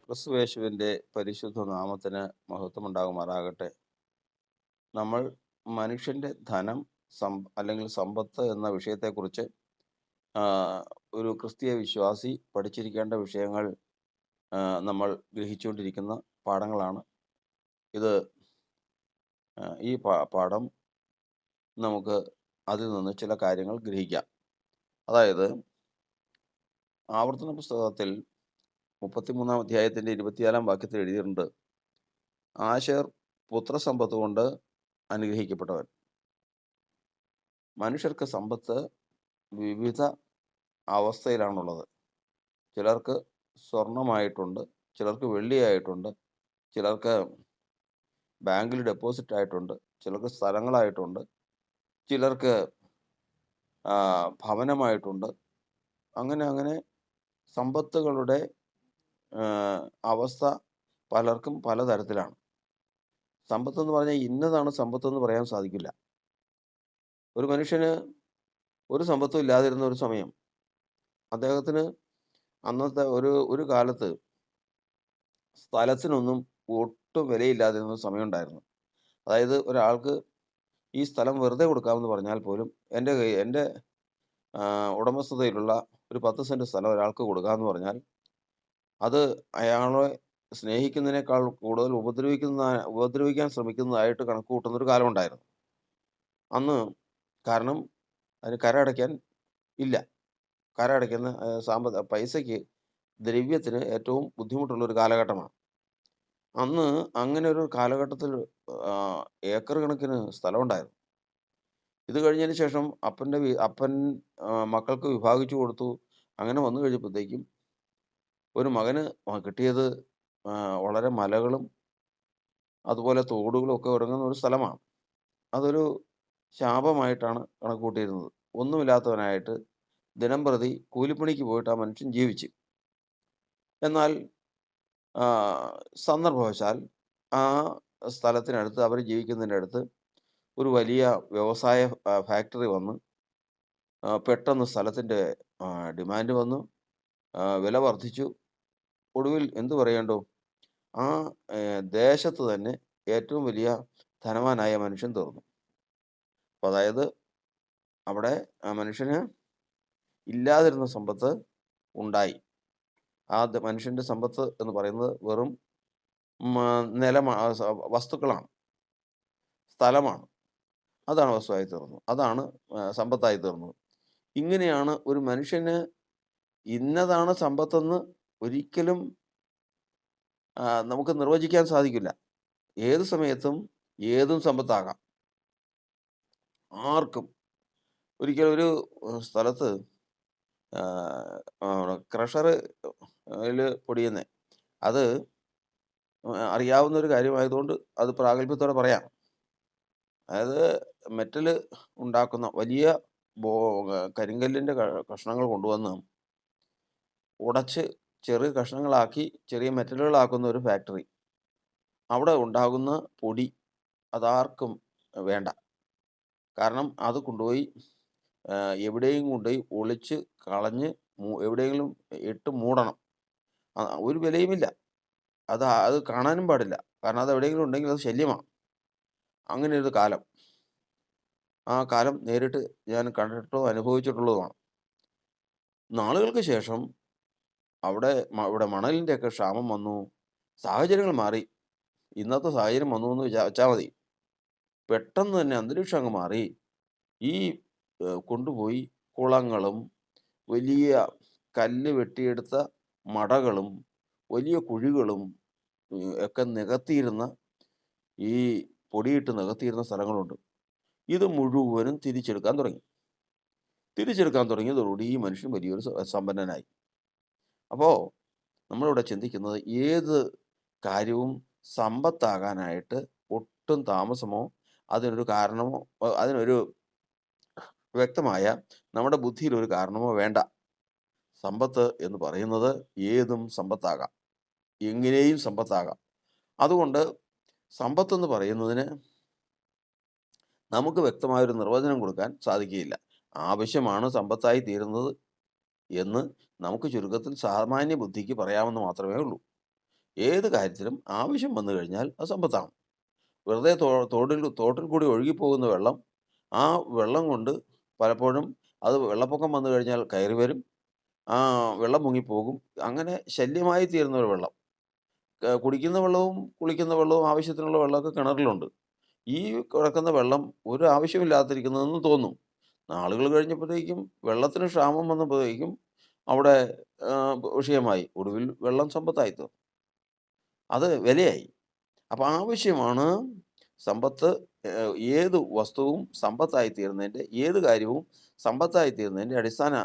ക്രിസ്തുയേശുവിൻ്റെ പരിശുദ്ധ നാമത്തിന് മഹത്വമുണ്ടാകുമാറാകട്ടെ. നമ്മൾ മനുഷ്യൻ്റെ ധനം അല്ലെങ്കിൽ സമ്പത്ത് എന്ന വിഷയത്തെക്കുറിച്ച് ആ, ഒരു ക്രിസ്തീയ വിശ്വാസി പഠിച്ചിരിക്കേണ്ട വിഷയങ്ങൾ നമ്മൾ ഗ്രഹിച്ചുകൊണ്ടിരിക്കുന്ന പാഠങ്ങളാണ്. ഇത് ഈ പാഠം നമുക്ക് അതിൽ നിന്ന് ചില കാര്യങ്ങൾ ഗ്രഹിക്കാം. അതായത് ആവർത്തന പുസ്തകത്തിൽ 33 അധ്യായത്തിൻ്റെ 24 വാക്യത്തിൽ എഴുതിയിട്ടുണ്ട്, ആശേർ പുത്രസമ്പത്ത് കൊണ്ട് അനുഗ്രഹിക്കപ്പെട്ടവൻ. മനുഷ്യർക്ക് സമ്പത്ത് വിവിധ അവസ്ഥയിലാണുള്ളത്. ചിലർക്ക് സ്വർണമായിട്ടുണ്ട്, ചിലർക്ക് വെള്ളിയായിട്ടുണ്ട്, ചിലർക്ക് ബാങ്കിൽ ഡെപ്പോസിറ്റ് ആയിട്ടുണ്ട്, ചിലർക്ക് സ്ഥലങ്ങളായിട്ടുണ്ട്, ചിലർക്ക് ഭവനമായിട്ടുണ്ട്. അങ്ങനെ അങ്ങനെ സമ്പത്തുകളുടെ അവസ്ഥ പലർക്കും പലതരത്തിലാണ്. സമ്പത്തെന്ന് പറഞ്ഞാൽ ഇന്നതാണ് സമ്പത്തെന്ന് പറയാൻ സാധിക്കില്ല. ഒരു മനുഷ്യന് ഒരു സമ്പത്തും ഇല്ലാതിരുന്ന ഒരു സമയം, അദ്ദേഹത്തിന് അന്നത്തെ ഒരു ഒരു കാലത്ത് സ്ഥലത്തിനൊന്നും ഒട്ടും വിലയില്ലാതിരുന്ന സമയമുണ്ടായിരുന്നു. അതായത് ഒരാൾക്ക് ഈ സ്ഥലം വെറുതെ കൊടുക്കാമെന്ന് പറഞ്ഞാൽ പോലും എൻ്റെ ഉടമസ്ഥതയിലുള്ള ഒരു 10 സെൻറ്റ് സ്ഥലം ഒരാൾക്ക് കൊടുക്കാമെന്ന് പറഞ്ഞാൽ അത് അയാളെ സ്നേഹിക്കുന്നതിനേക്കാൾ കൂടുതൽ ഉപദ്രവിക്കാൻ ശ്രമിക്കുന്നതായിട്ട് കണക്ക് കൂട്ടുന്നൊരു കാലമുണ്ടായിരുന്നു. അന്ന് കാരണം അതിന് കരമടയ്ക്കാൻ ഇല്ല. കരമടയ്ക്കുന്ന പൈസയ്ക്ക്, ദ്രവ്യത്തിന് ഏറ്റവും ബുദ്ധിമുട്ടുള്ള ഒരു കാലഘട്ടമാണ്. അന്ന് അങ്ങനെ ഒരു കാലഘട്ടത്തിൽ ഏക്കർ കണക്കിന് സ്ഥലമുണ്ടായിരുന്നു. ഇത് കഴിഞ്ഞതിന് ശേഷം അപ്പൻ മക്കൾക്ക് വിഭാഗിച്ചു കൊടുത്തു. അങ്ങനെ വന്നു കഴിഞ്ഞപ്പോഴത്തേക്കും ഒരു മകന് കിട്ടിയത് വളരെ മലകളും അതുപോലെ തോടുകളും ഒക്കെ ഉറങ്ങുന്ന ഒരു സ്ഥലമാണ്. അതൊരു ശാപമായിട്ടാണ് കണക്ക് കൂട്ടിയിരുന്നത്. ഒന്നുമില്ലാത്തവനായിട്ട് ദിനംപ്രതി കൂലിപ്പണിക്ക് പോയിട്ട് ആ മനുഷ്യൻ ജീവിച്ചു. എന്നാൽ സന്ദർഭവശാൽ ആ സ്ഥലത്തിനടുത്ത്, അവർ ജീവിക്കുന്നതിൻ്റെ അടുത്ത് ഒരു വലിയ വ്യവസായ ഫാക്ടറി വന്ന് പെട്ടെന്ന് സ്ഥലത്തിൻ്റെ ഡിമാൻഡ് വന്നു, വില വർദ്ധിച്ചു. ഒടുവിൽ എന്തു പറയേണ്ടു, ആ ദേശത്ത് തന്നെ ഏറ്റവും വലിയ ധനവാനായ മനുഷ്യൻ തീർന്നു. അപ്പോൾ അതായത് അവിടെ ആ മനുഷ്യന് ഇല്ലാതിരുന്ന സമ്പത്ത് ഉണ്ടായി. ആ മനുഷ്യൻ്റെ സമ്പത്ത് എന്ന് പറയുന്നത് വെറും വസ്തുക്കളാണ്, സ്ഥലമാണ്. അതാണ് വസ്തുവായി തീർന്നത്. അതാണ് സമ്പത്തായി തീർന്നത്. ഇങ്ങനെയാണ് ഒരു മനുഷ്യന് ഇന്നതാണ് സമ്പത്തെന്ന് ഒരിക്കലും നമുക്ക് നിർവചിക്കാൻ സാധിക്കില്ല. ഏത് സമയത്തും ഏതും സമ്പത്താകാം ആർക്കും. ഒരിക്കൽ ഒരു സ്ഥലത്ത് ക്രഷർ പൊടിയുന്നത്, അത് അറിയാവുന്ന ഒരു കാര്യമായതുകൊണ്ട് അത് പ്രാഗൽഭ്യത്തോടെ പറയാം. അതായത് മെറ്റൽ ഉണ്ടാക്കുന്ന വലിയ കരിങ്കല്ലിൻ്റെ കഷ്ണങ്ങൾ കൊണ്ടുവന്ന് ഉടച്ച് ചെറിയ കഷ്ണങ്ങളാക്കി ചെറിയ മെറ്റലുകളാക്കുന്ന ഒരു ഫാക്ടറി. അവിടെ ഉണ്ടാകുന്ന പൊടി അതാർക്കും വേണ്ട. കാരണം അത് കൊണ്ടുപോയി എവിടെയും കൊണ്ടുപോയി ഒളിച്ച് കളഞ്ഞ് എവിടെയെങ്കിലും ഇട്ട് മൂടണം. ഒരു വിലയുമില്ല. അത് കാണാനും പാടില്ല. കാരണം അത് എവിടെയെങ്കിലും ഉണ്ടെങ്കിൽ അത് ശല്യമാണ്. അങ്ങനെ ഒരു കാലം, ആ കാലം നേരിട്ട് ഞാൻ കണ്ടിട്ടോ അനുഭവിച്ചിട്ടുള്ളതുമാണ്. നാളുകൾക്ക് ശേഷം ഇവിടെ മണലിൻ്റെയൊക്കെ ക്ഷാമം വന്നു. സാഹചര്യങ്ങൾ മാറി. ഇന്നത്തെ സാഹചര്യം വന്നു എന്ന് വെച്ചാൽ മതി. പെട്ടെന്ന് തന്നെ അന്തരീക്ഷം അങ്ങ് മാറി. ഈ കൊണ്ടുപോയി കുളങ്ങളും വലിയ കല്ല് വെട്ടിയെടുത്ത മടകളും വലിയ കുഴികളും ഒക്കെ നികത്തിയിരുന്ന, ഈ പൊടിയിട്ട് നികത്തിയിരുന്ന സ്ഥലങ്ങളുണ്ട്. ഇത് മുഴുവനും തിരിച്ചെടുക്കാൻ തുടങ്ങിയതോടുകൂടി ഈ മനുഷ്യൻ വലിയൊരു സമ്പന്നനായി. അപ്പോൾ നമ്മളിവിടെ ചിന്തിക്കുന്നത്, ഏത് കാര്യവും സമ്പത്താകാനായിട്ട് ഒട്ടും താമസമോ അതിനൊരു കാരണമോ അതിനൊരു വ്യക്തമായ നമ്മുടെ ബുദ്ധിയിൽ ഒരു കാരണമോ വേണ്ട. സമ്പത്ത് എന്ന് പറയുന്നത് ഏതും സമ്പത്താകാം, എങ്ങനെയും സമ്പത്താകാം. അതുകൊണ്ട് സമ്പത്തെന്ന് പറയുന്നതിന് നമുക്ക് വ്യക്തമായൊരു നിർവചനം കൊടുക്കാൻ സാധിക്കുകയില്ല. ആവശ്യമാണ് സമ്പത്തായി തീരുന്നത് എന്ന് നമുക്ക് ചുരുക്കത്തിൽ സാമാന്യ ബുദ്ധിക്ക് പറയാമെന്ന് മാത്രമേ ഉള്ളൂ. ഏത് കാര്യത്തിലും ആവശ്യം വന്നു കഴിഞ്ഞാൽ അത് സമ്പത്താണ്. വെറുതെ തോട്ടിൽ കൂടി ഒഴുകിപ്പോകുന്ന വെള്ളം, ആ വെള്ളം കൊണ്ട് പലപ്പോഴും അത് വെള്ളപ്പൊക്കം വന്നു കഴിഞ്ഞാൽ കയറി വരും. വെള്ളം മുങ്ങിപ്പോകും. അങ്ങനെ ശല്യമായി തീരുന്ന ഒരു വെള്ളം. കുടിക്കുന്ന വെള്ളവും, കുളിക്കുന്ന വെള്ളവും ആവശ്യത്തിനുള്ള വെള്ളമൊക്കെ കിണറിലുണ്ട്. ഈ കിടക്കുന്ന വെള്ളം ഒരു ആവശ്യമില്ലാതിരിക്കുന്നതെന്ന് തോന്നും. നാളുകൾ കഴിഞ്ഞപ്പോഴത്തേക്കും വെള്ളത്തിന് ക്ഷാമം വന്നപ്പോഴത്തേക്കും അവിടെ വിഷയമായി. ഒടുവിൽ വെള്ളം സമ്പത്തായിത്തീർന്നു. അത് വിലയായി. അപ്പൊ ആവശ്യമാണ് സമ്പത്ത്. ഏത് വസ്തുവും സമ്പത്തായിത്തീരുന്നതിന്റെ, ഏത് കാര്യവും സമ്പത്തായിത്തീരുന്നതിന്റെ അടിസ്ഥാന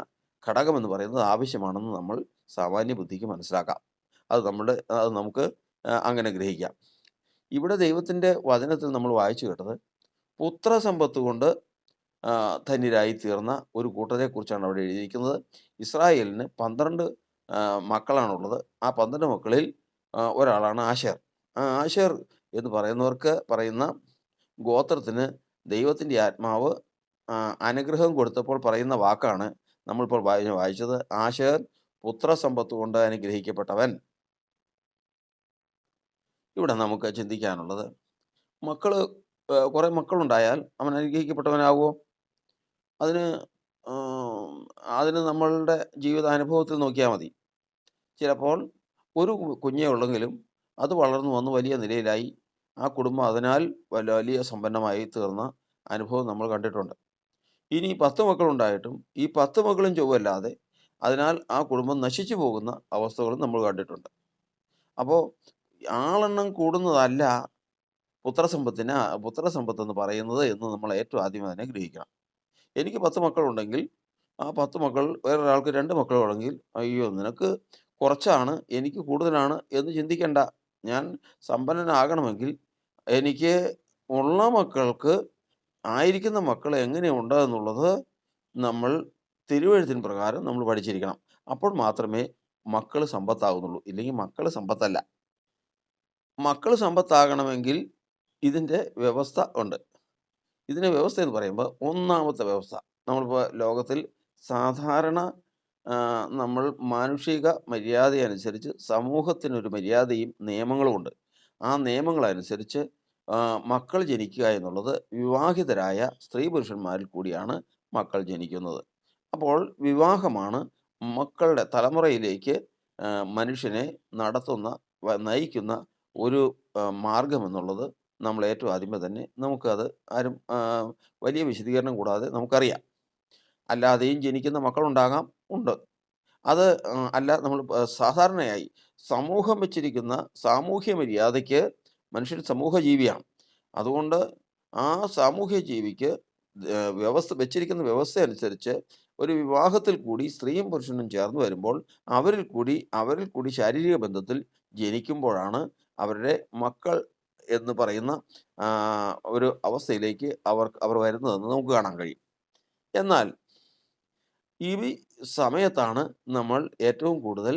ഘടകമെന്ന് പറയുന്നത് ആവശ്യമാണെന്ന് നമ്മൾ സാമാന്യ ബുദ്ധിക്ക് മനസ്സിലാക്കാം. അത് നമുക്ക് അങ്ങനെ ഗ്രഹിക്കാം. ഇവിടെ ദൈവത്തിന്റെ വചനത്തിൽ നമ്മൾ വായിച്ചു കേട്ടത് പുത്രസമ്പത്ത് കൊണ്ട് ധന്യരായി തീർന്ന ഒരു കൂട്ടരെക്കുറിച്ചാണ് അവിടെ എഴുതിയിരിക്കുന്നത്. ഇസ്രായേലിന് 12 മക്കളാണുള്ളത്. ആ 12 മക്കളിൽ ഒരാളാണ് ആശേർ. ആശേർ എന്ന് പറയുന്ന ഗോത്രത്തിന് ദൈവത്തിൻ്റെ ആത്മാവ് അനുഗ്രഹം കൊടുത്തപ്പോൾ പറയുന്ന വാക്കാണ് നമ്മളിപ്പോൾ വായിച്ചത്. ആശേർ പുത്രസമ്പത്ത് കൊണ്ട് അനുഗ്രഹിക്കപ്പെട്ടവൻ. ഇവിടെ നമുക്ക് ചിന്തിക്കാനുള്ളത്, മക്കള് കുറെ മക്കളുണ്ടായാൽ അവൻ അനുഗ്രഹിക്കപ്പെട്ടവനാകുമോ? അതിന് അതിന് നമ്മളുടെ ജീവിതാനുഭവത്തിൽ നോക്കിയാൽ മതി. ചിലപ്പോൾ ഒരു കുഞ്ഞേ ഉള്ളെങ്കിലും അത് വളർന്നു വന്ന് വലിയ നിലയിലായി. ആ കുടുംബം അതിനാൽ വലിയ സമ്പന്നമായി തീർന്ന അനുഭവം നമ്മൾ കണ്ടിട്ടുണ്ട്. ഇനി 10 മക്കളുണ്ടായിട്ടും ഈ 10 മക്കളും ചൊവ്വല്ലാതെ അതിനാൽ ആ കുടുംബം നശിച്ചു പോകുന്ന അവസ്ഥകളും നമ്മൾ കണ്ടിട്ടുണ്ട്. അപ്പോൾ ആളെണ്ണം കൂടുന്നതല്ല പുത്രസമ്പത്തെന്ന് പറയുന്നത് എന്ന് നമ്മൾ ഏറ്റവും ആദ്യം അതിനെ ഗ്രഹിക്കണം. എനിക്ക് 10 മക്കളുണ്ടെങ്കിൽ ആ 10 മക്കൾ വേറൊരാൾക്ക് 2 മക്കളുണ്ടെങ്കിൽ, അയ്യോ നിനക്ക് കുറച്ചാണ് എനിക്ക് കൂടുതലാണ് എന്ന് ചിന്തിക്കണ്ട. ഞാൻ സമ്പന്നനാകണമെങ്കിൽ എനിക്ക് ഉള്ള മക്കൾക്ക് ആയിരിക്കുന്ന മക്കൾ എങ്ങനെയുണ്ട് എന്നുള്ളത് നമ്മൾ തിരുവെഴുത്തിൻ പ്രകാരം നമ്മൾ പഠിച്ചിരിക്കണം. അപ്പോൾ മാത്രമേ മക്കൾ സമ്പത്താകുന്നുള്ളൂ. ഇല്ലെങ്കിൽ മക്കൾ സമ്പത്തല്ല. മക്കൾ സമ്പത്താകണമെങ്കിൽ ഇതിൻ്റെ വ്യവസ്ഥ ഉണ്ട്. ഇതിൻ്റെ വ്യവസ്ഥ എന്ന് പറയുമ്പോൾ ഒന്നാമത്തെ വ്യവസ്ഥ, നമ്മളിപ്പോൾ ലോകത്തിൽ സാധാരണ നമ്മൾ മാനുഷിക മര്യാദയനുസരിച്ച് സമൂഹത്തിനൊരു മര്യാദയും നിയമങ്ങളുമുണ്ട്. ആ നിയമങ്ങളനുസരിച്ച് മക്കൾ ജനിക്കുക എന്നുള്ളത് വിവാഹിതരായ സ്ത്രീ പുരുഷന്മാരിൽ കൂടിയാണ് മക്കൾ ജനിക്കുന്നത്. അപ്പോൾ വിവാഹമാണ് മക്കളുടെ തലമുറയിലേക്ക് മനുഷ്യനെ നയിക്കുന്ന ഒരു മാർഗ്ഗമെന്നുള്ളത് നമ്മൾ ഏറ്റവും ആദ്യമേ തന്നെ നമുക്കത് വലിയ വിശദീകരണം കൂടാതെ നമുക്കറിയാം. അല്ലാതെയും ജനിക്കുന്ന മക്കളുണ്ടാകാം, ഉണ്ട്. അത് അല്ല നമ്മൾ സാധാരണയായി സമൂഹം വെച്ചിരിക്കുന്ന സാമൂഹ്യ മര്യാദയ്ക്ക് മനുഷ്യൻ സമൂഹ ജീവിയാണ്. അതുകൊണ്ട് ആ സാമൂഹ്യ ജീവിക്ക് വെച്ചിരിക്കുന്ന വ്യവസ്ഥ അനുസരിച്ച് ഒരു വിവാഹത്തിൽ കൂടി സ്ത്രീയും പുരുഷനും ചേർന്ന് വരുമ്പോൾ അവരിൽ കൂടി ശാരീരിക ബന്ധത്തിൽ ജനിക്കുമ്പോഴാണ് അവരുടെ മക്കൾ എന്ന് പറയുന്ന ഒരു അവസ്ഥയിലേക്ക് അവർ വരുന്നതെന്ന് നമുക്ക് കാണാൻ കഴിയും. എന്നാൽ ഈ സമയത്താണ് നമ്മൾ ഏറ്റവും കൂടുതൽ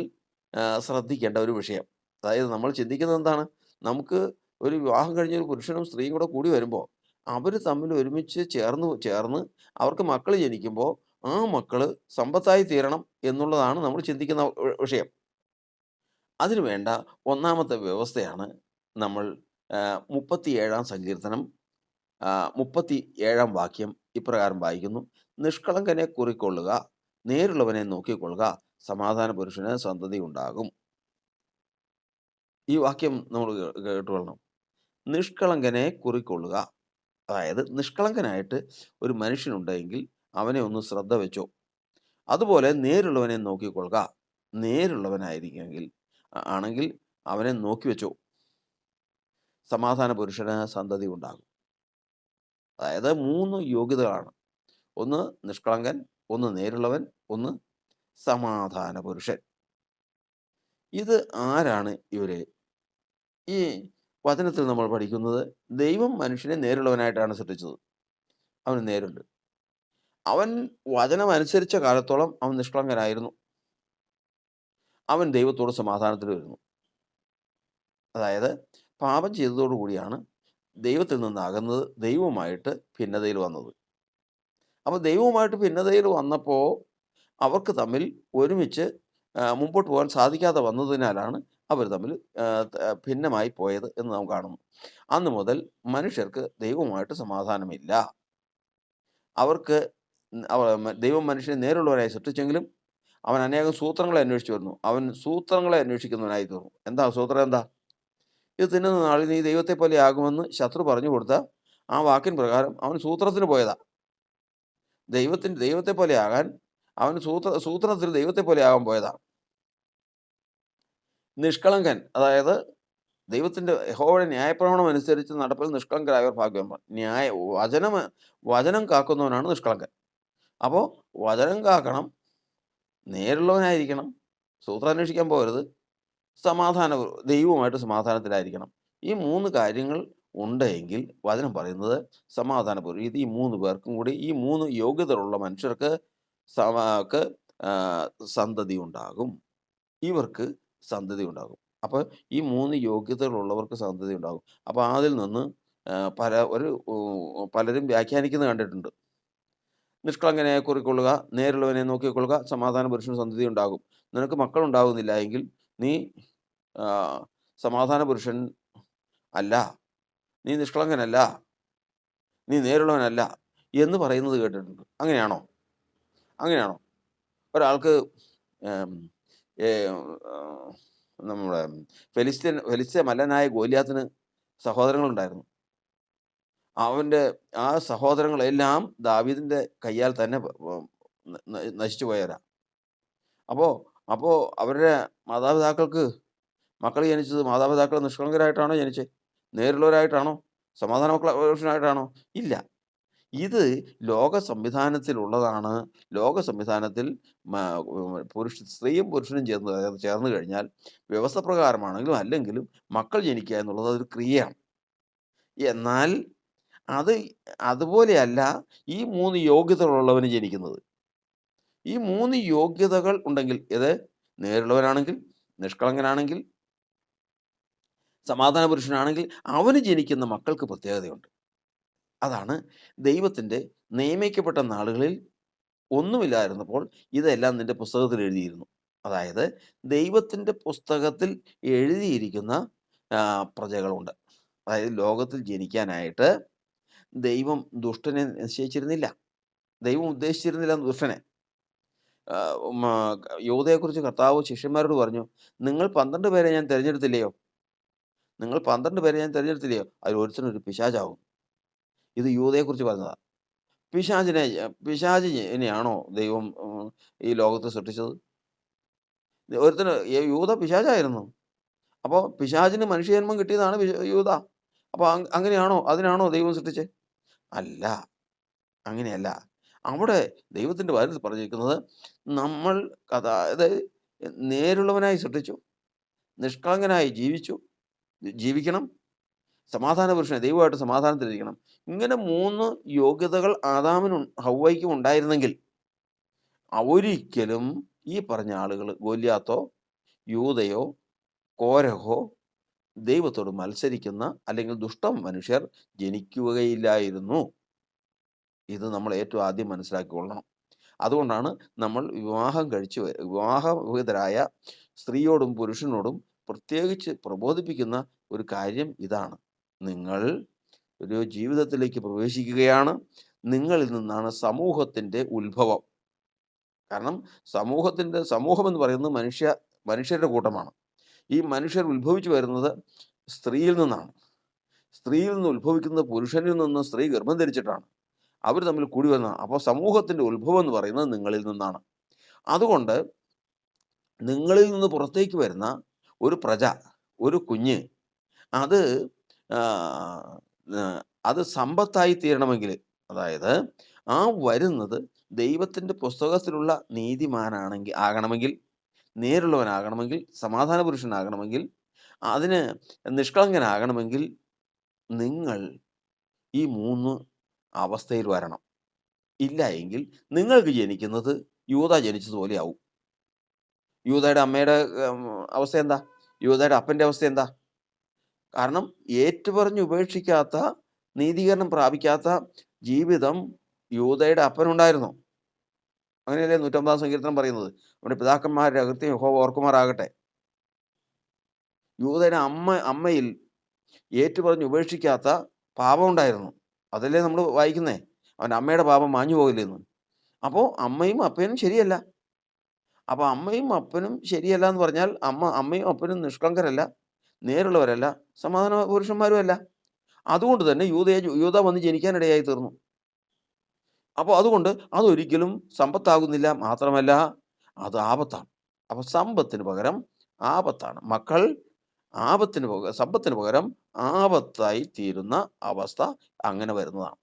ശ്രദ്ധിക്കേണ്ട ഒരു വിഷയം. അതായത് നമ്മൾ ചിന്തിക്കുന്നത് എന്താണ്? നമുക്ക് ഒരു വിവാഹം കഴിഞ്ഞ ഒരു പുരുഷനും സ്ത്രീയും കൂടെ കൂടി വരുമ്പോൾ അവർ തമ്മിൽ ഒരുമിച്ച് ചേർന്ന് അവർക്ക് മക്കൾ ജനിക്കുമ്പോൾ ആ മക്കള് സമ്പത്തായി തീരണം എന്നുള്ളതാണ് നമ്മൾ ചിന്തിക്കുന്ന വിഷയം. അതിനു വേണ്ട ഒന്നാമത്തെ വ്യവസ്ഥയാണ് നമ്മൾ 37-ാം സങ്കീർത്തനം 37-ാം വാക്യം ഇപ്രകാരം വായിക്കുന്നു: നിഷ്കളങ്കനെ കുറിക്കൊള്ളുക, നേരുള്ളവനെ നോക്കിക്കൊള്ളുക, സമാധാന പുരുഷന് സന്തതി ഉണ്ടാകും. ഈ വാക്യം നമ്മൾ കേട്ടുകൊള്ളണം. നിഷ്കളങ്കനെ കുറിക്കൊള്ളുക. അതായത് നിഷ്കളങ്കനായിട്ട് ഒരു മനുഷ്യനുണ്ടെങ്കിൽ അവനെ ഒന്ന് ശ്രദ്ധ വെച്ചോ. അതുപോലെ നേരുള്ളവനെ നോക്കിക്കൊള്ളുക. ആണെങ്കിൽ അവനെ നോക്കി വെച്ചോ. സമാധാന പുരുഷന് സന്തതി ഉണ്ടാകും. അതായത് 3 യോഗ്യതകളാണ്. ഒന്ന് നിഷ്കളങ്കൻ, ഒന്ന് നേരുള്ളവൻ, ഒന്ന് സമാധാന പുരുഷൻ. ഇത് ആരാണ് ഇവര്? ഈ വചനത്തിൽ നമ്മൾ പഠിക്കുന്നത് ദൈവം മനുഷ്യനെ നേരുള്ളവനായിട്ടാണ് സൃഷ്ടിച്ചത്. അവന് നേരുണ്ട്. അവൻ വചനം അനുസരിച്ച കാലത്തോളം അവൻ നിഷ്കളങ്കനായിരുന്നു. അവൻ ദൈവത്തോട് സമാധാനത്തിൽ വരുന്നു. അതായത് പാപം ചെയ്തതോടു കൂടിയാണ് ദൈവത്തിൽ നിന്ന് അകന്നത്, ദൈവവുമായിട്ട് ഭിന്നതയിൽ വന്നത്. അപ്പോൾ ദൈവവുമായിട്ട് ഭിന്നതയിൽ വന്നപ്പോൾ അവർക്ക് തമ്മിൽ ഒരുമിച്ച് മുമ്പോട്ട് പോകാൻ സാധിക്കാതെ വന്നതിനാലാണ് അവർ തമ്മിൽ ഭിന്നമായി പോയത് എന്ന് നാം കാണുന്നു. അന്ന് മുതൽ മനുഷ്യർക്ക് ദൈവവുമായിട്ട് സമാധാനമില്ല. അവർക്ക് ദൈവം മനുഷ്യനെ നേരുള്ളവനായി സൃഷ്ടിച്ചെങ്കിലും അവൻ അനേകം സൂത്രങ്ങളെ അന്വേഷിച്ചു വരുന്നു. അവൻ സൂത്രങ്ങളെ അന്വേഷിക്കുന്നവനായി തീർന്നു. എന്താ സൂത്രം എന്താ? ഇത് തിന്നുന്ന നാളിൽ നീ ദൈവത്തെ പോലെ ആകുമെന്ന് ശത്രു പറഞ്ഞു കൊടുത്ത ആ വാക്കിൻ പ്രകാരം അവൻ സൂത്രത്തിന് പോയതാ. ദൈവത്തെ പോലെ ആകാൻ അവൻ സൂത്രത്തിൽ ദൈവത്തെ പോലെ ആകാൻ പോയതാ. നിഷ്കളങ്കൻ, അതായത് ദൈവത്തിന്റെ യഹോവയുടെ ന്യായപ്രമാണം അനുസരിച്ച് നടപ്പിൽ നിഷ്കളങ്കരായവർ ഭാഗ്യവാന്മാർ. വചനം കാക്കുന്നവനാണ് നിഷ്കളങ്കൻ. അപ്പോൾ വചനം കാക്കണം, നേരുള്ളവനായിരിക്കണം, സൂത്രം അന്വേഷിക്കാൻ പോകരുത്, ദൈവവുമായിട്ട് സമാധാനത്തിലായിരിക്കണം. ഈ 3 കാര്യങ്ങൾ ഉണ്ടെങ്കിൽ വചനം പറയുന്നത് സമാധാനപൂർവ്വം ഇത് ഈ 3 പേർക്കും കൂടി ഈ 3 യോഗ്യതകളുള്ള മനുഷ്യർക്ക് ക്ക് സന്തതി ഉണ്ടാകും. ഇവർക്ക് സന്തതി ഉണ്ടാകും. അപ്പോൾ ഈ 3 യോഗ്യതകളുള്ളവർക്ക് സന്തതി ഉണ്ടാകും. അപ്പോൾ അതിൽ നിന്ന് പലരും വ്യാഖ്യാനിക്കുന്നത് കണ്ടിട്ടുണ്ട്. നിഷ്കളങ്കനെ കുറിക്കൊള്ളുക, നേരുള്ളവനെ നോക്കിക്കൊള്ളുക, സമാധാന പുരുഷന് സന്തതി ഉണ്ടാകും. നിനക്ക് മക്കളുണ്ടാകുന്നില്ല എങ്കിൽ നീ ആഹ്, സമാധാന പുരുഷൻ അല്ല, നീ നിഷ്കളങ്കനല്ല, നീ നേരുള്ളവനല്ല എന്ന് പറയുന്നത് കേട്ടിട്ടുണ്ട്. അങ്ങനെയാണോ? അങ്ങനെയാണോ? ഒരാൾക്ക് ഏം, ഏ ആഹ്, നമ്മുടെ ഫെലിസ്ത്യ മല്ലനായ ഗോലിയാത്തിന് സഹോദരങ്ങളുണ്ടായിരുന്നു. അവന്റെ ആ സഹോദരങ്ങളെല്ലാം ദാവീദിന്റെ കയ്യാൽ തന്നെ നശിച്ചു പോയവരാ. അപ്പോ അപ്പോ അവരുടെ മാതാപിതാക്കൾക്ക് മക്കൾ ജനിച്ചത് മാതാപിതാക്കൾ നിഷ്കളങ്കരായിട്ടാണോ ജനിച്ചത്? നേരുള്ളവരായിട്ടാണോ? പുരുഷനായിട്ടാണോ? ഇല്ല. ഇത് ലോക സംവിധാനത്തിലുള്ളതാണ്. ലോക സംവിധാനത്തിൽ മ സ്ത്രീയും പുരുഷനും ചേർന്ന് കഴിഞ്ഞാൽ വ്യവസ്ഥ പ്രകാരമാണെങ്കിലും അല്ലെങ്കിലും മക്കൾ ജനിക്കുക എന്നുള്ളത് അതൊരു ക്രിയയാണ്. എന്നാൽ അത് അതുപോലെയല്ല ഈ 3 യോഗ്യതകളുള്ളവന് ജനിക്കുന്നത്. ഈ 3 യോഗ്യതകൾ ഉണ്ടെങ്കിൽ നേരുള്ളവനാണെങ്കിൽ, നിഷ്കളങ്കനാണെങ്കിൽ, സമാധാന പുരുഷനാണെങ്കിൽ അവന് ജനിക്കുന്ന മക്കൾക്ക് പ്രത്യേകതയുണ്ട്. അതാണ് ദൈവത്തിൻ്റെ നിയമിക്കപ്പെട്ട നാളുകളിൽ ഒന്നുമില്ലായിരുന്നപ്പോൾ ഇതെല്ലാം നിന്റെ പുസ്തകത്തിൽ എഴുതിയിരുന്നു. അതായത് ദൈവത്തിൻ്റെ പുസ്തകത്തിൽ എഴുതിയിരിക്കുന്ന പ്രജകളുണ്ട്. അതായത് ലോകത്തിൽ ജനിക്കാനായിട്ട് ദൈവം ദുഷ്ടനെ നിശ്ചയിച്ചിരുന്നില്ല. ദൈവം ഉദ്ദേശിച്ചിരുന്നില്ല ദുഷ്ടനെ. യോധയെക്കുറിച്ച് കർത്താവ് ശിഷ്യന്മാരോട് പറഞ്ഞു, നിങ്ങൾ 12 പേരെ ഞാൻ തിരഞ്ഞെടുത്തില്ലയോ? നിങ്ങൾ 12 പേരെ ഞാൻ തിരഞ്ഞെടുത്തില്ലയോ? അതിൽ ഒരുത്തനൊരു പിശാചാവും. ഇത് യൂദയെക്കുറിച്ച് പറഞ്ഞതാ. പിശാചിനെയാണോ ദൈവം ഈ ലോകത്ത് സൃഷ്ടിച്ചത്? ഒരുത്തന് യൂദ പിശാചായിരുന്നു. അപ്പോൾ പിശാചിന് മനുഷ്യജന്മം കിട്ടിയതാണ് യൂദ. അപ്പോൾ അങ്ങനെയാണോ? അതിനാണോ ദൈവം സൃഷ്ടിച്ചത്? അല്ല, അങ്ങനെയല്ല. അവിടെ ദൈവത്തിൻ്റെ വചനത്തിൽ പറഞ്ഞിരിക്കുന്നത് നമ്മൾ അതായത് നേരുള്ളവനായി സൃഷ്ടിച്ചു, നിഷ്കളങ്കനായി ജീവിക്കണം, സമാധാന പുരുഷനെ ദൈവമായിട്ട് സമാധാനത്തിലിരിക്കണം. ഇങ്ങനെ 3 യോഗ്യതകൾ ആദാമിനും ഹവ്വയ്ക്കും ഉണ്ടായിരുന്നെങ്കിൽ ഒരിക്കലും ഈ പറഞ്ഞ ആളുകൾ ഗോലിയാത്തോ, യൂദയോ, കോരഹോ ദൈവത്തോട് മത്സരിക്കുന്ന അല്ലെങ്കിൽ ദുഷ്ട മനുഷ്യർ ജനിക്കുകയില്ലായിരുന്നു. ഇത് നമ്മൾ ഏറ്റവും ആദ്യം മനസ്സിലാക്കിക്കൊള്ളണം. അതുകൊണ്ടാണ് നമ്മൾ വിവാഹവിഹിതരായ സ്ത്രീയോടും പുരുഷനോടും പ്രത്യേകിച്ച് പ്രബോധിപ്പിക്കുന്ന ഒരു കാര്യം ഇതാണ്. നിങ്ങൾ ഒരു ജീവിതത്തിലേക്ക് പ്രവേശിക്കുകയാണ്. നിങ്ങളിൽ നിന്നാണ് സമൂഹത്തിൻ്റെ ഉത്ഭവം. കാരണം സമൂഹം എന്ന് പറയുന്നത് മനുഷ്യരുടെ കൂട്ടമാണ്. ഈ മനുഷ്യർ ഉത്ഭവിച്ചു വരുന്നത് സ്ത്രീയിൽ നിന്നാണ്. സ്ത്രീയിൽ നിന്ന് ഉത്ഭവിക്കുന്നത് പുരുഷനിൽ നിന്ന് സ്ത്രീ ഗർഭം ധരിച്ചിട്ടാണ്. അവർ തമ്മിൽ കൂടി വരുന്നതാണ്. അപ്പോൾ സമൂഹത്തിൻ്റെ ഉത്ഭവം എന്ന് പറയുന്നത് നിങ്ങളിൽ നിന്നാണ്. അതുകൊണ്ട് നിങ്ങളിൽ നിന്ന് പുറത്തേക്ക് വരുന്ന ഒരു പ്രജ, ഒരു കുഞ്ഞ് അത് ആഹ്, അത് സമ്പത്തായി തീരണമെങ്കിൽ, അതായത് ആ വരുന്നത് ദൈവത്തിൻ്റെ പുസ്തകത്തിലുള്ള ആകണമെങ്കിൽ, നേരുള്ളവനാകണമെങ്കിൽ, സമാധാന പുരുഷനാകണമെങ്കിൽ, അതിന് നിഷ്കളങ്കനാകണമെങ്കിൽ നിങ്ങൾ ഈ 3 അവസ്ഥയിൽ വരണം. ഇല്ല എങ്കിൽ നിങ്ങൾക്ക് ജനിക്കുന്നത് യൂദ ജനിച്ചതുപോലെ ആവും. യൂദയുടെ അമ്മയുടെ അവസ്ഥ എന്താ? യൂദയുടെ അപ്പൻ്റെ അവസ്ഥ എന്താ? കാരണം ഏറ്റുപറഞ്ഞ് ഉപേക്ഷിക്കാത്ത, നീതീകരണം പ്രാപിക്കാത്ത ജീവിതം യൂദയുടെ അപ്പനുണ്ടായിരുന്നു. അങ്ങനെയല്ലേ 150 സങ്കീർത്തനം പറയുന്നത്. നമ്മുടെ പിതാക്കന്മാരുടെ അകൃത്യം യഹോവ ഓർക്കുമാറാകട്ടെ. യൂദയുടെ അമ്മയിൽ ഏറ്റുപറഞ്ഞ് ഉപേക്ഷിക്കാത്ത പാപമുണ്ടായിരുന്നു. അതല്ലേ നമ്മൾ വായിക്കുന്നേ. അവൻ്റെ അമ്മയുടെ പാപം മാഞ്ഞു പോകില്ലെന്ന്. അപ്പോ അമ്മയും അപ്പനും ശരിയല്ല. അപ്പൊ അമ്മയും അപ്പനും ശരിയല്ല എന്ന് പറഞ്ഞാൽ അമ്മയും അപ്പനും നിഷ്കളങ്കരല്ല, നേരുള്ളവരല്ല, സമാധാന പുരുഷന്മാരും അല്ല. അതുകൊണ്ട് തന്നെ യൂദാ വന്ന് ജനിക്കാനിടയായി തീർന്നു. അപ്പൊ അതുകൊണ്ട് അതൊരിക്കലും സമ്പത്താകുന്നില്ല. മാത്രമല്ല അത് ആപത്താണ്. അപ്പൊ സമ്പത്തിന് പകരം ആപത്താണ്. മക്കൾ സമ്പത്തിന് പകരം ആപത്തായി തീരുന്ന അവസ്ഥ അങ്ങനെ വരുന്നതാണ്.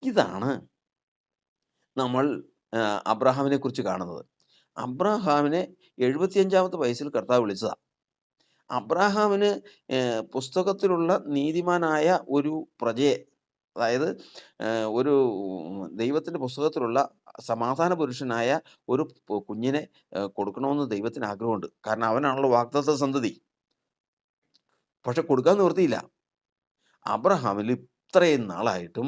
ഇതാണ് നമ്മൾ അബ്രാഹാമിനെക്കുറിച്ച് കാണുന്നത്. അബ്രാഹാമിനെ 75 വയസ്സിൽ കർത്താവ് വിളിച്ചതാ. അബ്രാഹാമിന് പുസ്തകത്തിലുള്ള നീതിമാനായ ഒരു പ്രജയെ, അതായത് ഒരു ദൈവത്തിൻ്റെ പുസ്തകത്തിലുള്ള സമാധാന പുരുഷനായ ഒരു കുഞ്ഞിനെ കൊടുക്കണമെന്ന് ദൈവത്തിന് ആഗ്രഹമുണ്ട്. കാരണം അവനാണല്ലോ വാഗ്ദത്ത സന്തതി. പക്ഷെ കൊടുക്കാൻ നിവൃത്തിയില്ല. അബ്രഹാമിൽ ഇത്രയും നാളായിട്ടും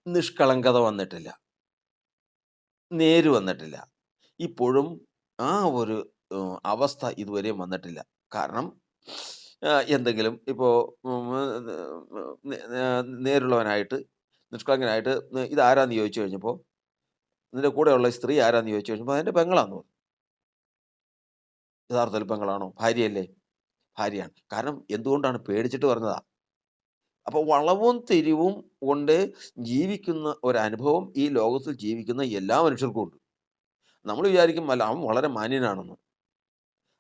നിഷ്കളങ്കത വന്നിട്ടില്ല. നേര് വന്നിട്ടില്ല. ഇപ്പോഴും ആ ഒരു അവസ്ഥ ഇതുവരെയും വന്നിട്ടില്ല. കാരണം എന്തെങ്കിലും ഇപ്പോൾ നേരുള്ളവനായിട്ട്, നിഷ്കളങ്കനായിട്ട് ഇതാരാന്ന് ചോദിച്ചു കഴിഞ്ഞപ്പോൾ, നിന്റെ കൂടെയുള്ള സ്ത്രീ ആരാന്ന് ചോദിച്ചു കഴിഞ്ഞപ്പോൾ അതെൻ്റെ പെങ്ങളാന്ന് പറഞ്ഞു. യഥാർത്ഥത്തിൽ പെങ്ങളാണോ? ഭാര്യയല്ലേ? ഭാര്യയാണ്. കാരണം എന്തുകൊണ്ടാണ്? പേടിച്ചിട്ട് പറഞ്ഞതാ. അപ്പോൾ വളവും തിരിവും കൊണ്ട് ജീവിക്കുന്ന ഒരനുഭവം ഈ ലോകത്തിൽ ജീവിക്കുന്ന എല്ലാ മനുഷ്യർക്കും ഉണ്ട്. നമ്മൾ വിചാരിക്കും അല്ല അവൻ വളരെ മാന്യനാണെന്ന്.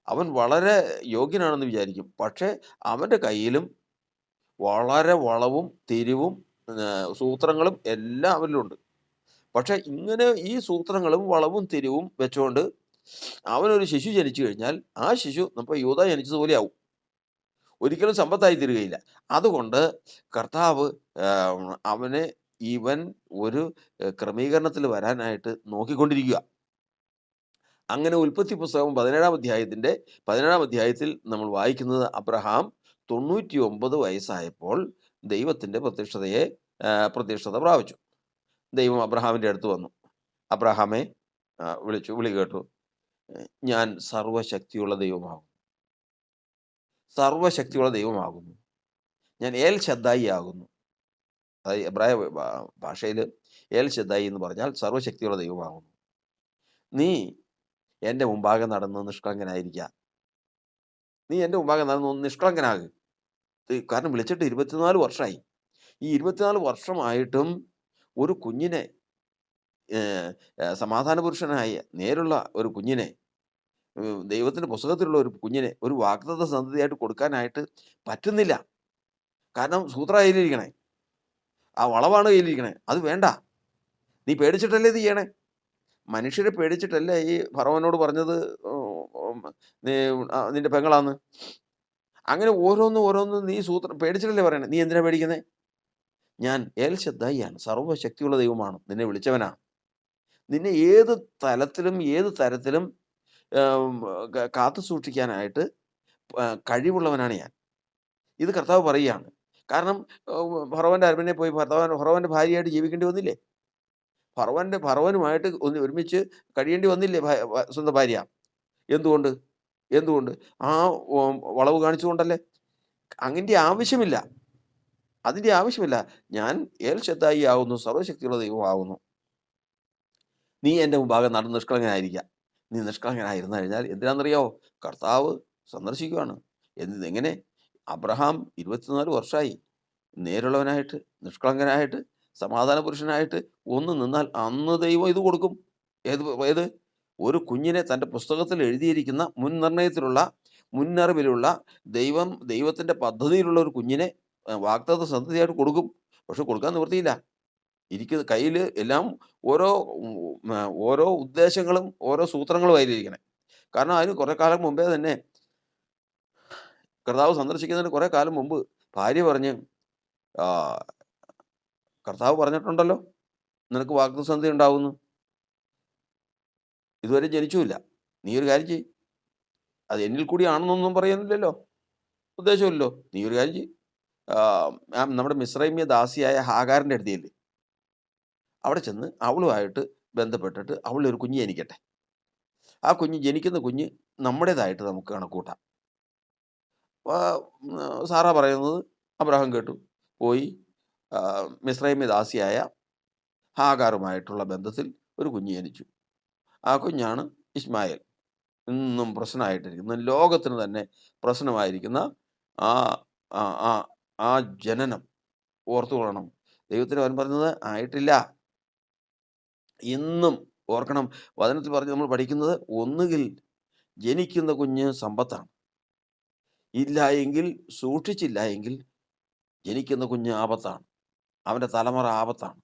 അവൻ വളരെ യോഗ്യനാണെന്ന് വിചാരിക്കും. പക്ഷേ അവൻ്റെ കയ്യിലും വളരെ വളവും തിരിവും സൂത്രങ്ങളും എല്ലാം അവനിലുണ്ട്. പക്ഷേ ഇങ്ങനെ ഈ സൂത്രങ്ങളും വളവും തിരിവും വെച്ചുകൊണ്ട് അവനൊരു ശിശു ജനിച്ചു കഴിഞ്ഞാൽ ആ ശിശു ഇപ്പോൾ യൂദാ ജനിച്ചതുപോലെ ആവും. ഒരിക്കലും സമ്പത്തായി തീരുകയില്ല. അതുകൊണ്ട് കർത്താവ് അവനെ ഇവൻ ഒരു ക്രമീകരണത്തിൽ വരാനായിട്ട് നോക്കിക്കൊണ്ടിരിക്കുക. അങ്ങനെ ഉൽപ്പത്തി പുസ്തകം 17-ാം അധ്യായത്തിൽ നമ്മൾ വായിക്കുന്നത് അബ്രഹാം 99 വയസ്സായപ്പോൾ ദൈവത്തിൻ്റെ പ്രത്യക്ഷത പ്രാപിച്ചു. ദൈവം അബ്രഹാമിൻ്റെ അടുത്ത് വന്നു. അബ്രഹാമെ വിളിച്ചു. വിളി കേട്ടു. ഞാൻ സർവശക്തിയുള്ള ദൈവമാകും. സർവശക്തിയുള്ള ദൈവമാകുന്നു. ഞാൻ ഏൽ ശദ്ദായി ആകുന്നു. അതായത് എബ്രായ ഭാഷയിൽ ഏൽ ശദ്ദായി എന്ന് പറഞ്ഞാൽ സർവശക്തിയുള്ള ദൈവമാകുന്നു. നീ എൻ്റെ മുമ്പാകെ നടന്ന് നിഷ്കളങ്കനായിരിക്കുക. നീ എൻ്റെ മുമ്പാകെ നടന്ന് നിഷ്കളങ്കനാകുക. കാരണം വിളിച്ചിട്ട് 24 വർഷമായി. ഈ 24 വർഷമായിട്ടും ഒരു കുഞ്ഞിനെ സമാധാന പുരുഷനായ നേരുള്ള ഒരു കുഞ്ഞിനെ, ദൈവത്തിൻ്റെ പുസ്തകത്തിലുള്ള ഒരു കുഞ്ഞിനെ ഒരു വാഗ്ദത്ത സന്തതിയായിട്ട് കൊടുക്കാനായിട്ട് പറ്റുന്നില്ല. കാരണം സൂത്ര കയ്യിലിരിക്കണേ, ആ വളവാണ് കയ്യിലിരിക്കണേ. അത് വേണ്ട. നീ പേടിച്ചിട്ടല്ലേ ഇത് ചെയ്യണേ? മനുഷ്യരെ പേടിച്ചിട്ടല്ലേ ഈ ഫറവോനോട് പറഞ്ഞത് നീ നിന്റെ പെങ്ങളാന്ന്. അങ്ങനെ ഓരോന്നും നീ പേടിച്ചിട്ടല്ലേ പറയണേ. നീ എന്തിനാ പേടിക്കുന്നേ? ഞാൻ ഏൽ ശദ്ദായിയാണ്, സർവ്വശക്തിയുള്ള ദൈവമാണ്, നിന്നെ വിളിച്ചവനാ. നിന്നെ ഏത് തലത്തിലും ഏത് തരത്തിലും കാത്തു സൂക്ഷിക്കാനായിട്ട് കഴിവുള്ളവനാണ് ഞാൻ. ഇത് കർത്താവ് പറയുകയാണ്. കാരണം ഫറവോൻ്റെ അരമനയിൽ പോയി ഫറവോൻ്റെ ഭാര്യയായിട്ട് ജീവിക്കേണ്ടി വന്നില്ലേ? ഫറവോനുമായിട്ട് ഒരുമിച്ച് കഴിയേണ്ടി വന്നില്ലേ സ്വന്തം ഭാര്യ? എന്തുകൊണ്ട്? എന്തുകൊണ്ട്? ആ വളവ് കാണിച്ചുകൊണ്ടല്ലേ? അതിൻ്റെ ആവശ്യമില്ല. അതിൻ്റെ ആവശ്യമില്ല. ഞാൻ ഏൽ ശദ്ദായി ആകുന്നു, സർവ്വശക്തിയുള്ള ദൈവമാകുന്നു. നീ എൻ്റെ മുമ്പാകെ നടന്ന് നിഷ്കളങ്കനായിരിക്കുക. നീ നിഷ്കളങ്കനായിരുന്നു കഴിഞ്ഞാൽ എന്തിനാണെന്നറിയാമോ? കർത്താവ് സന്ദർശിക്കുകയാണ്. എങ്ങനെ? അബ്രഹാം 24 വർഷമായി നേരുള്ളവനായിട്ട്, നിഷ്കളങ്കനായിട്ട്, സമാധാന പുരുഷനായിട്ട് ഒന്ന് നിന്നാൽ അന്ന് ദൈവം ഇത് കൊടുക്കും. ഏത്? ഒരു കുഞ്ഞിനെ തൻ്റെ പുസ്തകത്തിൽ എഴുതിയിരിക്കുന്ന മുന്നറിവിലുള്ള ദൈവത്തിൻ്റെ പദ്ധതിയിലുള്ള ഒരു കുഞ്ഞിനെ വാഗ്ദത്ത സന്തതിയായിട്ട് കൊടുക്കും. പക്ഷെ കൊടുക്കാൻ നിവൃത്തിയില്ല. കയ്യിൽ എല്ലാം ഓരോ ഓരോ ഉദ്ദേശങ്ങളും ഓരോ സൂത്രങ്ങളും അതിലിരിക്കണേ. കാരണം അതിന് കുറെ കാലം മുമ്പേ തന്നെ കർത്താവ് സന്ദർശിക്കുന്നതിന് കുറെ കാലം മുമ്പ് ഭാര്യ പറഞ്ഞ്, കർത്താവ് പറഞ്ഞിട്ടുണ്ടല്ലോ നിനക്ക് വാഗ്ദത്തസന്ധി ഉണ്ടാവുന്നു. ഇതുവരെ ജനിച്ചുമില്ല. നീ ഒരു കാര്യം ചെയ്യ്. അത് എന്നിൽ കൂടി ആണെന്നൊന്നും പറയുന്നില്ലല്ലോ, ഉദ്ദേശമില്ലല്ലോ. നീ ഒരു കാര്യം ചെയ്യ്. നമ്മുടെ മിസ്രൈമ്യ ദാസിയായ ഹാഗാറിൻ്റെ അടുത്തേല് അവിടെ ചെന്ന് അവളുമായിട്ട് ബന്ധപ്പെട്ടിട്ട് അവളൊരു കുഞ്ഞ് ജനിക്കട്ടെ. ആ കുഞ്ഞ് ജനിക്കുന്ന കുഞ്ഞ് നമ്മുടേതായിട്ട് നമുക്ക് കണക്കൂട്ടാം. ആഹ്, സാറാ പറയുന്നത് അബ്രാഹാം കേട്ടു. പോയി മിസ്രയീമ്യ ദാസിയായ ഹാഗാറുമായിട്ടുള്ള ബന്ധത്തിൽ ഒരു കുഞ്ഞ് ജനിച്ചു. ആ കുഞ്ഞാണ് ഇശ്മായേൽ. ഇന്നും പ്രശ്നമായിട്ടിരിക്കുന്ന, ലോകത്തിന് തന്നെ പ്രശ്നമായിരിക്കുന്ന ആ ആ ആ ആ ജനനം ഓർത്തുകൊള്ളണം. ദൈവത്തിന് അവൻ പറഞ്ഞത് ആയിട്ടില്ല. ഇന്നും ഓർക്കണം. വചനത്തിൽ പറഞ്ഞ് നമ്മൾ പഠിക്കുന്നത് ഒന്നുകിൽ ജനിക്കുന്ന കുഞ്ഞ് സമ്പത്താണ്. ഇല്ല എങ്കിൽ, സൂക്ഷിച്ചില്ല എങ്കിൽ ജനിക്കുന്ന കുഞ്ഞ് ആപത്താണ്. അവൻ്റെ തലമുറ ആപത്താണ്.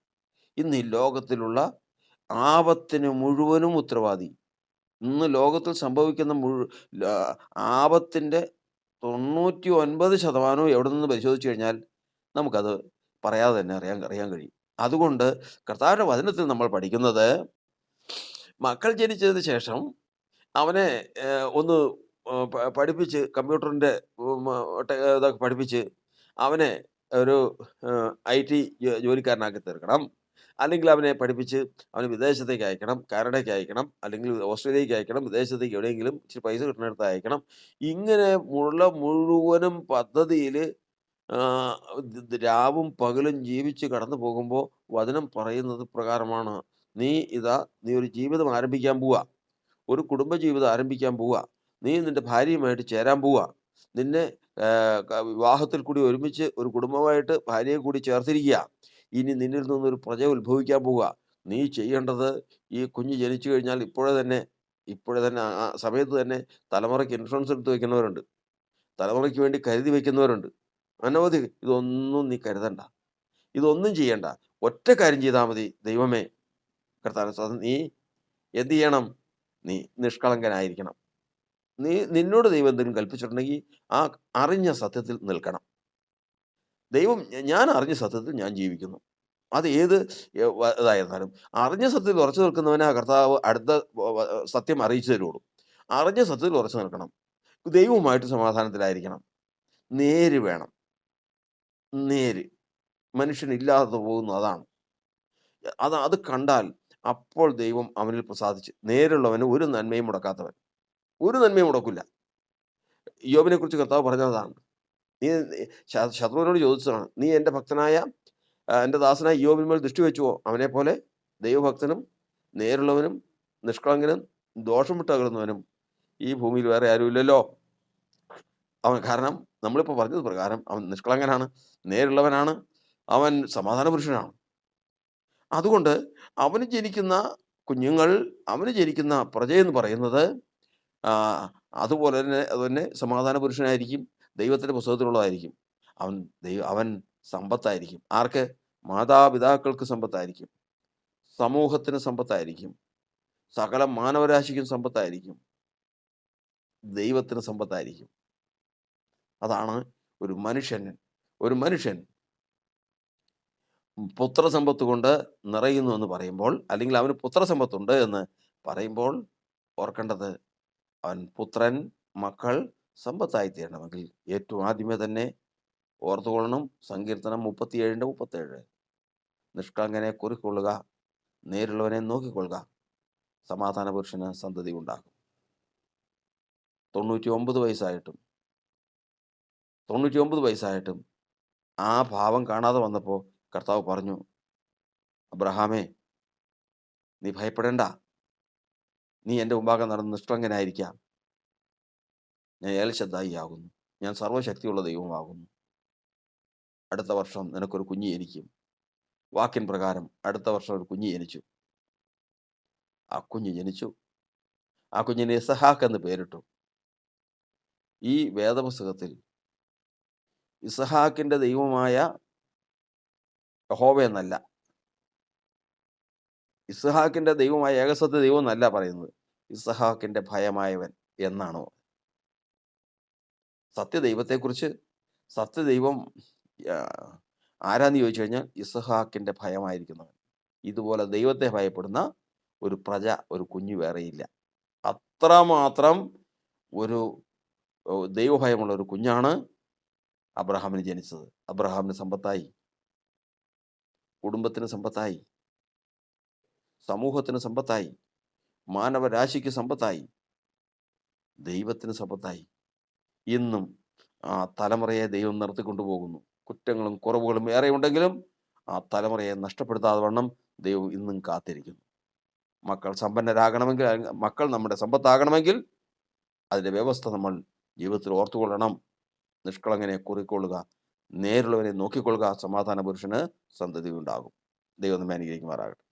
ഇന്ന് ഈ ലോകത്തിലുള്ള ആപത്തിന് മുഴുവനും ഉത്തരവാദി, ഇന്ന് ലോകത്തിൽ സംഭവിക്കുന്ന ലാ ആപത്തിൻ്റെ 99% എവിടെ നിന്ന് പരിശോധിച്ചു കഴിഞ്ഞാൽ നമുക്കത് പറയാതെ തന്നെ അറിയാൻ അറിയാൻ കഴിയും. അതുകൊണ്ട് കർത്താവിന്റെ വചനത്തിൽ നമ്മൾ പഠിക്കുന്നത്, മക്കൾ ജനിച്ചതിന് ശേഷം അവനെ ഒന്ന് പഠിപ്പിച്ച് കമ്പ്യൂട്ടറിൻ്റെ ഇതൊക്കെ പഠിപ്പിച്ച് അവനെ ഒരു IT ജോലിക്കാരനാക്കി തീർക്കണം. അല്ലെങ്കിൽ അവനെ പഠിപ്പിച്ച് അവനെ വിദേശത്തേക്ക് അയക്കണം, കാനഡയ്ക്ക് അയക്കണം, അല്ലെങ്കിൽ ഓസ്ട്രേലിയയ്ക്ക് അയക്കണം, വിദേശത്തേക്ക് എവിടെയെങ്കിലും ഇച്ചിരി പൈസ കിട്ടുന്നിടത്ത് അയക്കണം. ഇങ്ങനെ മുഴുവനും പദ്ധതിയിൽ രാവും പകലും ജീവിച്ച് കടന്നു പോകുമ്പോൾ വചനം പറയുന്നത് പ്രകാരമാണ്. നീ ഇതാ, നീ ഒരു ജീവിതം ആരംഭിക്കാൻ പോവാ. ഒരു കുടുംബജീവിതം ആരംഭിക്കാൻ പോവാ. നീ നിന്റെ ഭാര്യയുമായിട്ട് ചേരാൻ പോവാ. നിന്നെ വിവാഹത്തിൽ കൂടി ഒരുമിച്ച് ഒരു കുടുംബമായിട്ട് ഭാര്യയെ കൂടി ചേർത്തിരിക്കുക. ഇനി നിന്നിൽ നിന്നൊരു പ്രജ ഉത്ഭവിക്കാൻ പോവാ. നീ ചെയ്യേണ്ടത്, ഈ കുഞ്ഞ് ജനിച്ചു കഴിഞ്ഞാൽ ഇപ്പോഴേ തന്നെ ആ സമയത്ത് തന്നെ തലമുറയ്ക്ക് ഇൻഷുറൻസ് എടുത്ത് വെക്കുന്നവരുണ്ട്. തലമുറയ്ക്ക് വേണ്ടി കരുതി വെക്കുന്നവരുണ്ട്. അനവധി. ഇതൊന്നും നീ കരുതണ്ട. ഇതൊന്നും ചെയ്യണ്ട. ഒറ്റ കാര്യം ചെയ്താൽ മതി. ദൈവമേ, കർത്താവേ, നീ എന്ത് ചെയ്യണം? നീ നിഷ്കളങ്കനായിരിക്കണം. നിന്നോട് ദൈവം എന്തെങ്കിലും കൽപ്പിച്ചിട്ടുണ്ടെങ്കിൽ ആ അറിഞ്ഞ സത്യത്തിൽ നിൽക്കണം. ദൈവം, ഞാൻ അറിഞ്ഞ സത്യത്തിൽ ഞാൻ ജീവിക്കുന്നു. അത് ഏത് ഇതായിരുന്നാലും അറിഞ്ഞ സത്യത്തിൽ ഉറച്ചു നിൽക്കുന്നവനെ കർത്താവ് അടുത്ത സത്യം അറിയിച്ചു തരുള്ളൂ. അറിഞ്ഞ സത്യത്തിൽ ഉറച്ചു നിൽക്കണം. ദൈവവുമായിട്ട് സമാധാനത്തിലായിരിക്കണം. നേര് വേണം. നേര്. മനുഷ്യനില്ലാതെ പോകുന്നത് അതാണ്. അത് കണ്ടാൽ അപ്പോൾ ദൈവം അവനിൽ പ്രസാദിച്ച്. നേരുള്ളവന് ഒരു നന്മയും മുടക്കാത്തവൻ. ഒരു നന്മയും മുടക്കില്ല. ഇയ്യോബിനെക്കുറിച്ച് കർത്താവ് പറഞ്ഞതാണ്. നീ ശത്രുവിനോട് ചോദിച്ചതാണ്. നീ എൻ്റെ ഭക്തനായ എൻ്റെ ദാസനായ ഇയ്യോബിന്മേൽ ദൃഷ്ടി വെച്ചുവോ? അവനെപ്പോലെ ദൈവഭക്തനും നേരുള്ളവനും നിഷ്കളങ്കനും ദോഷം വിട്ടകലുന്നവനും ഈ ഭൂമിയിൽ വേറെ ആരുമില്ലല്ലോ. കാരണം നമ്മളിപ്പോൾ പറഞ്ഞത് പ്രകാരം അവൻ നിഷ്കളങ്കനാണ്, നേരുള്ളവനാണ്, അവൻ സമാധാന പുരുഷനാണ്. അതുകൊണ്ട് അവന് ജനിക്കുന്ന കുഞ്ഞുങ്ങൾ, അവന് ജനിക്കുന്ന പ്രജയെന്ന് പറയുന്നത് ആഹ് അതുപോലെ തന്നെ അതുതന്നെ സമാധാന പുരുഷനായിരിക്കും. ദൈവത്തിൻ്റെ പുസ്തകത്തിലുള്ളതായിരിക്കും. അവൻ അവൻ സമ്പത്തായിരിക്കും. ആർക്ക്? മാതാപിതാക്കൾക്ക് സമ്പത്തായിരിക്കും. സമൂഹത്തിന് സമ്പത്തായിരിക്കും. സകല മാനവരാശിക്കും സമ്പത്തായിരിക്കും. ദൈവത്തിന് സമ്പത്തായിരിക്കും. അതാണ് ഒരു മനുഷ്യൻ പുത്രസമ്പത്ത് കൊണ്ട് നിറയുന്നു എന്ന് പറയുമ്പോൾ, അല്ലെങ്കിൽ അവന് പുത്രസമ്പത്തുണ്ട് എന്ന് പറയുമ്പോൾ ഓർക്കേണ്ടത്, അവൻ പുത്രൻ, മക്കൾ സമ്പത്തായി തീരണമെങ്കിൽ ഏറ്റവും ആദ്യമേ തന്നെ ഓർത്തുകൊള്ളണം. സങ്കീർത്തനം 37:37, നിഷ്കളങ്കനെ കുറിക്കൊള്ളുക, നേരുള്ളവനെ നോക്കിക്കൊള്ളുക, സമാധാന പുരുഷന് സന്തതി ഉണ്ടാകും. 99 വയസ്സായിട്ടും 99 വയസ്സായിട്ടും ആ ഭാവം കാണാതെ വന്നപ്പോൾ കർത്താവ് പറഞ്ഞു, അബ്രഹാമേ, നീ ഭയപ്പെടേണ്ട. നീ എൻ്റെ മുമ്പാകെ നടന്ന് നിഷ്കളങ്കനായിരിക്കാം. ഞാൻ ഏൽശദ്ദായി ആകുന്നു. ഞാൻ സർവ്വശക്തിയുള്ള ദൈവമാകുന്നു. അടുത്ത വർഷം നിനക്കൊരു കുഞ്ഞ് ജനിക്കും. വാക്കിൻ പ്രകാരം അടുത്ത വർഷം ഒരു കുഞ്ഞ് ജനിച്ചു. ആ കുഞ്ഞ് ജനിച്ചു. ആ കുഞ്ഞിന് ഇസഹാക്ക് എന്ന് പേരിട്ടു. ഈ വേദപുസ്തകത്തിൽ ഇസഹാക്കിന്റെ ദൈവമായ യഹോവ എന്നല്ല, ഇസഹാക്കിന്റെ ദൈവമായ ഏകസത്യ ദൈവം എന്നല്ല പറയുന്നത്. ഇസഹാക്കിന്റെ ഭയമായവൻ എന്നാണ്. സത്യദൈവത്തെക്കുറിച്ച്, സത്യദൈവം ആരാന്ന് ചോദിച്ചു കഴിഞ്ഞാൽ ഇസഹാക്കിന്റെ ഭയമായിരിക്കുന്നവൻ. ഇതുപോലെ ദൈവത്തെ ഭയപ്പെടുന്ന ഒരു പ്രജ, ഒരു കുഞ്ഞു വേറെയില്ല. അത്രമാത്രം ഒരു ദൈവഭയമുള്ള ഒരു കുഞ്ഞാണ് അബ്രഹാമിന് ജനിച്ചത്. അബ്രഹാമിന് സമ്പത്തായി, കുടുംബത്തിന് സമ്പത്തായി, സമൂഹത്തിന് സമ്പത്തായി, മാനവരാശിക്ക് സമ്പത്തായി, ദൈവത്തിന് സമ്പത്തായി. ഇന്നും ആ തലമുറയെ ദൈവം നടത്തിക്കൊണ്ടുപോകുന്നു. കുറ്റങ്ങളും കുറവുകളും ഏറെയുണ്ടെങ്കിലും ആ തലമുറയെ നഷ്ടപ്പെടുത്താതെ വണ്ണം ദൈവം ഇന്നും കാത്തിരിക്കുന്നു. മക്കൾ സമ്പന്നരാകണമെങ്കിൽ മക്കൾ നമ്മുടെ സമ്പത്താകണമെങ്കിൽ അതിൻ്റെ വ്യവസ്ഥ നമ്മൾ ജീവിതത്തിൽ ഓർത്തുകൊള്ളണം. നിഷ്കളങ്കനെ കുറിക്കൊള്ളുക, നേരുള്ളവനെ നോക്കിക്കൊള്ളുക, സമാധാന പുരുഷന് സന്തതി ഉണ്ടാകും. ദൈവം നമ്മെ അനുഗ്രഹിക്കുമാറാകട്ടെ.